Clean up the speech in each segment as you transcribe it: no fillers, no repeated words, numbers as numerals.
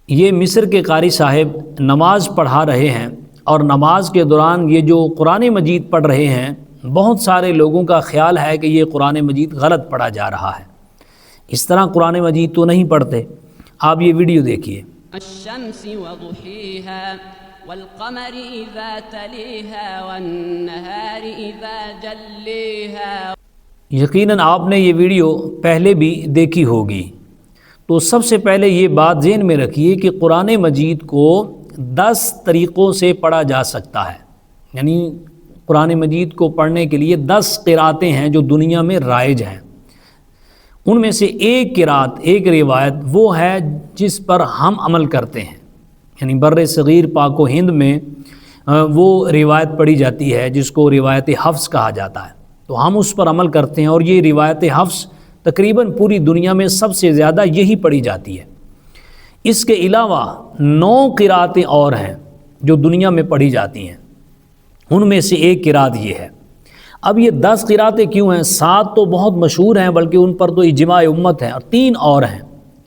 یہ مصر کے قاری صاحب نماز پڑھا رہے ہیں اور نماز کے دوران یہ جو قرآن مجید پڑھ رہے ہیں، بہت سارے لوگوں کا خیال ہے کہ یہ قرآن مجید غلط پڑھا جا رہا ہے۔ اس طرح قرآن مجید تو نہیں پڑھتے۔ آپ یہ ویڈیو دیکھیے۔ الشمس وضحيها والقمر إذا تليها والنهار إذا جليها۔ یقیناً آپ نے یہ ویڈیو پہلے بھی دیکھی ہوگی۔ تو سب سے پہلے یہ بات ذہن میں رکھیے کہ قرآن مجید کو 10 طریقوں سے پڑھا جا سکتا ہے، یعنی قرآن مجید کو پڑھنے کے لیے 10 قراتیں ہیں جو دنیا میں رائج ہیں۔ ان میں سے ایک قرات، ایک روایت وہ ہے جس پر ہم عمل کرتے ہیں، یعنی بر صغیر پاک و ہند میں وہ روایت پڑھی جاتی ہے جس کو روایت حفظ کہا جاتا ہے، تو ہم اس پر عمل کرتے ہیں، اور یہ روایت حفظ تقریباً پوری دنیا میں سب سے زیادہ یہی پڑھی جاتی ہے۔ اس کے علاوہ 9 قراتیں اور ہیں جو دنیا میں پڑھی جاتی ہیں، ان میں سے ایک قرات یہ ہے۔ اب یہ 10 قراتیں کیوں ہیں؟ 7 تو بہت مشہور ہیں، بلکہ ان پر تو اجماع امت ہے، اور 3 اور ہیں۔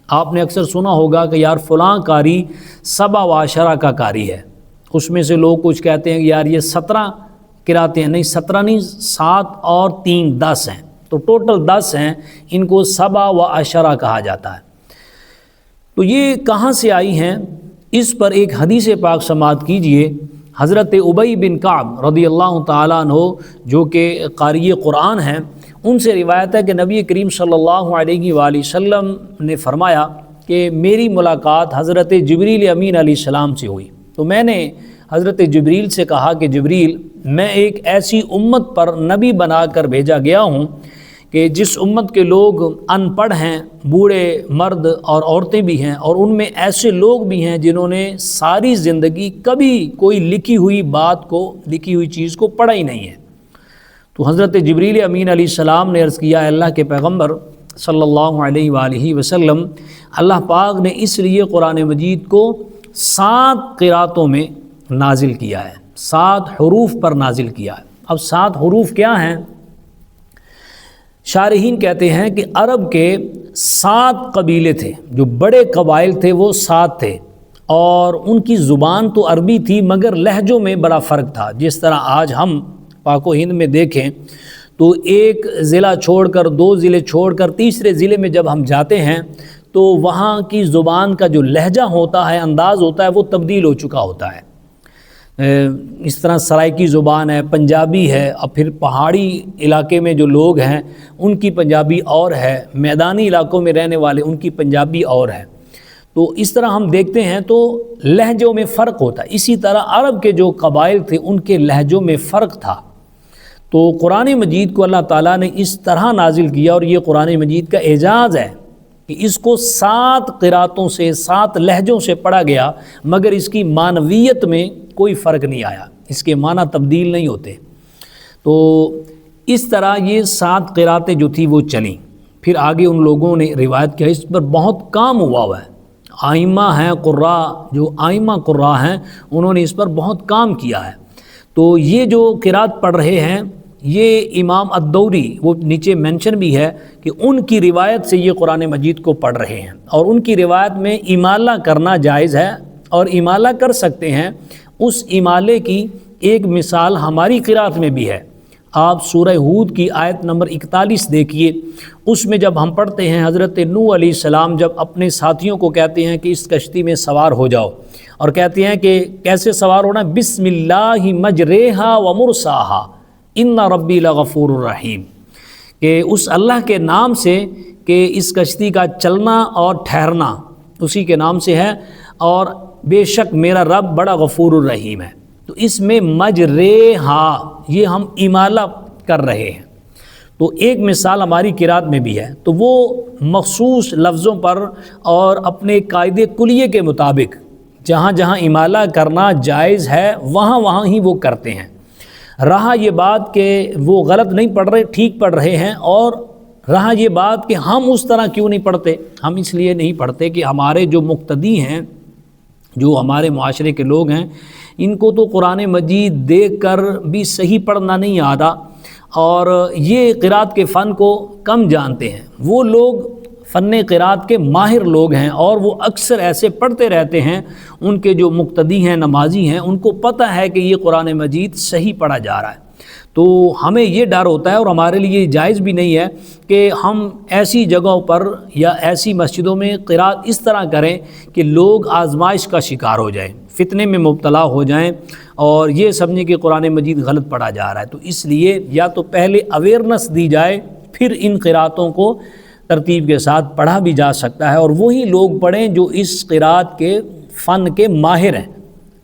آپ نے اکثر سنا ہوگا کہ یار فلاں قاری 7 و 10 کا قاری ہے، اس میں سے لوگ کچھ کہتے ہیں کہ یار یہ 17 قراتیں ہیں۔ نہیں، 17 نہیں، 7 اور 3 10 ہیں، تو ٹوٹل 10 ہیں، ان کو 7 و 10 کہا جاتا ہے۔ تو یہ کہاں سے آئی ہیں؟ اس پر ایک حدیث پاک سماعت کیجئے۔ حضرت ابی بن کعب رضی اللہ تعالیٰ عنہ جو کہ قاری قرآن ہیں، ان سے روایت ہے کہ نبی کریم صلی اللہ علیہ وآلہ وسلم نے فرمایا کہ میری ملاقات حضرت جبریل امین علیہ السلام سے ہوئی، تو میں نے حضرت جبریل سے کہا کہ جبریل، میں ایک ایسی امت پر نبی بنا کر بھیجا گیا ہوں کہ جس امت کے لوگ ان پڑھ ہیں، بوڑھے مرد اور عورتیں بھی ہیں، اور ان میں ایسے لوگ بھی ہیں جنہوں نے ساری زندگی کبھی کوئی لکھی ہوئی بات کو، لکھی ہوئی چیز کو پڑھا ہی نہیں ہے۔ تو حضرت جبریل امین علیہ السلام نے عرض کیا، اللہ کے پیغمبر صلی اللہ علیہ وآلہ وسلم، اللہ پاک نے اس لیے قرآن مجید کو 7 قراتوں میں نازل کیا ہے، 7 حروف پر نازل کیا ہے۔ اب 7 حروف کیا ہیں؟ شارحین کہتے ہیں کہ عرب کے 7 قبیلے تھے، جو بڑے قبائل تھے وہ 7 تھے، اور ان کی زبان تو عربی تھی مگر لہجوں میں بڑا فرق تھا۔ جس طرح آج ہم پاک و ہند میں دیکھیں تو ایک ضلع چھوڑ کر، 2 ضلع چھوڑ کر تیسرے ضلع میں جب ہم جاتے ہیں تو وہاں کی زبان کا جو لہجہ ہوتا ہے، انداز ہوتا ہے، وہ تبدیل ہو چکا ہوتا ہے۔ اس طرح سرائکی زبان ہے، پنجابی ہے، اور پھر پہاڑی علاقے میں جو لوگ ہیں ان کی پنجابی اور ہے، میدانی علاقوں میں رہنے والے ان کی پنجابی اور ہے۔ تو اس طرح ہم دیکھتے ہیں تو لہجوں میں فرق ہوتا ہے۔ اسی طرح عرب کے جو قبائل تھے ان کے لہجوں میں فرق تھا۔ تو قرآن مجید کو اللہ تعالیٰ نے اس طرح نازل کیا، اور یہ قرآن مجید کا اعجاز ہے کہ اس کو 7 قراتوں سے، 7 لہجوں سے پڑھا گیا، مگر اس کی معنویت میں کوئی فرق نہیں آیا، اس کے معنی تبدیل نہیں ہوتے۔ تو اس طرح یہ 7 قراتیں جو تھی وہ چلیں۔ پھر آگے ان لوگوں نے روایت کیا، اس پر بہت کام ہوا ہے۔ آئمہ ہیں، قراء، جو آئمہ قراء ہیں، انہوں نے اس پر بہت کام کیا ہے۔ تو یہ جو قرات پڑھ رہے ہیں، یہ امام الدوری، وہ نیچے مینشن بھی ہے کہ ان کی روایت سے یہ قرآن مجید کو پڑھ رہے ہیں، اور ان کی روایت میں امالہ کرنا جائز ہے، اور امالہ کر سکتے ہیں۔ اس امالے کی ایک مثال ہماری قرات میں بھی ہے۔ آپ سورہ ہود کی آیت نمبر 41 دیکھیے، اس میں جب ہم پڑھتے ہیں حضرت نوح علیہ السلام جب اپنے ساتھیوں کو کہتے ہیں کہ اس کشتی میں سوار ہو جاؤ، اور کہتے ہیں کہ کیسے سوار ہونا، بسم اللہ مجریہا ومرساہا ان ربی لغفور الرحیم، کہ اس اللہ کے نام سے کہ اس کشتی کا چلنا اور ٹھہرنا اسی کے نام سے ہے، اور بے شک میرا رب بڑا غفور الرحیم ہے۔ تو اس میں مجریہا یہ ہم امالہ کر رہے ہیں۔ تو ایک مثال ہماری قرات میں بھی ہے، تو وہ مخصوص لفظوں پر اور اپنے قاعدے کلیے کے مطابق جہاں جہاں امالہ کرنا جائز ہے وہاں وہاں ہی وہ کرتے ہیں۔ رہا یہ بات کہ وہ غلط نہیں پڑھ رہے، ٹھیک پڑھ رہے ہیں، اور رہا یہ بات کہ ہم اس طرح کیوں نہیں پڑھتے، ہم اس لیے نہیں پڑھتے کہ ہمارے جو مقتدی ہیں، جو ہمارے معاشرے کے لوگ ہیں، ان کو تو قرآن مجید دیکھ کر بھی صحیح پڑھنا نہیں آتا، اور یہ قرات کے فن کو کم جانتے ہیں۔ وہ لوگ فن قرات کے ماہر لوگ ہیں اور وہ اکثر ایسے پڑھتے رہتے ہیں، ان کے جو مقتدی ہیں، نمازی ہیں، ان کو پتہ ہے کہ یہ قرآن مجید صحیح پڑھا جا رہا ہے۔ تو ہمیں یہ ڈر ہوتا ہے اور ہمارے لیے جائز بھی نہیں ہے کہ ہم ایسی جگہوں پر یا ایسی مسجدوں میں قرات اس طرح کریں کہ لوگ آزمائش کا شکار ہو جائیں، فتنے میں مبتلا ہو جائیں اور یہ سمجھیں کہ قرآن مجید غلط پڑھا جا رہا ہے۔ تو اس لیے یا تو پہلے اویئرنس دی جائے، پھر ان قراتوں کو ترتیب کے ساتھ پڑھا بھی جا سکتا ہے، اور وہی لوگ پڑھیں جو اس قرات کے فن کے ماہر ہیں،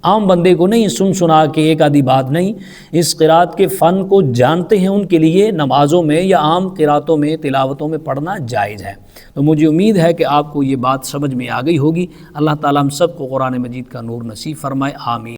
عام بندے کو نہیں سن سنا کے ایک آدھی بات نہیں، اس قرات کے فن کو جانتے ہیں، ان کے لیے نمازوں میں یا عام قراتوں میں، تلاوتوں میں پڑھنا جائز ہے۔ تو مجھے امید ہے کہ آپ کو یہ بات سمجھ میں آ گئی ہوگی۔ اللہ تعالیٰ ہم سب کو قرآن مجید کا نور نصیب فرمائے، آمین۔